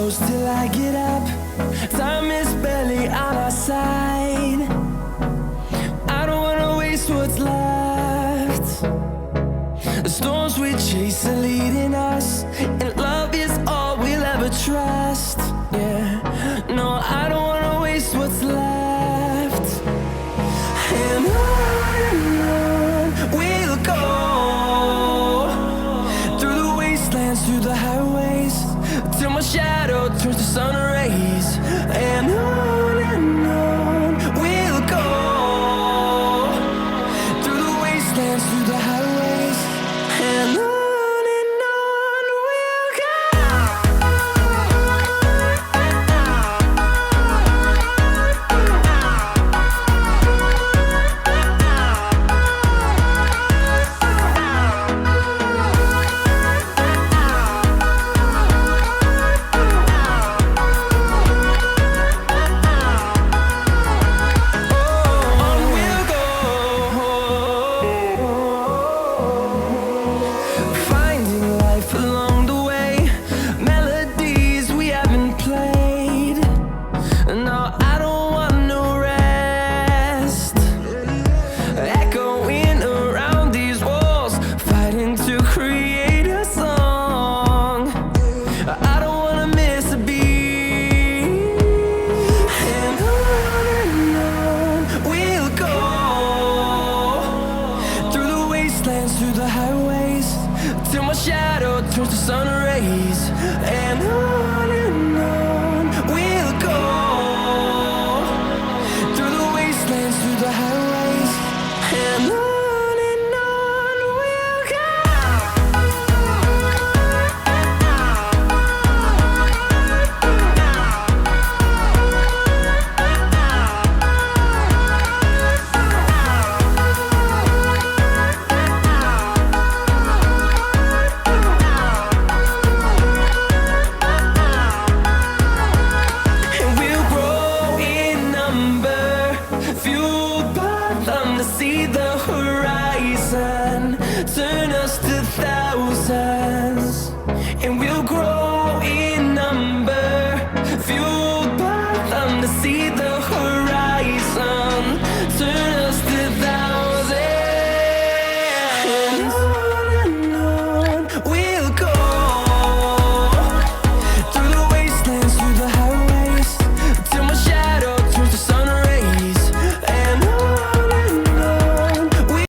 close till I get up. Time is barely on our side. I don't wanna waste what's left. The storms we chase are leading us, and love is all we'll ever trust. Yeah, no, I don't wanna waste what's left. And on we'll go, through the wastelands, through the highways, till my shadow turns to sun rays. And on we'll go, through the wastelands, through the highways, and on we'll go. Through the highways, till my shadow turns to sun rays. And on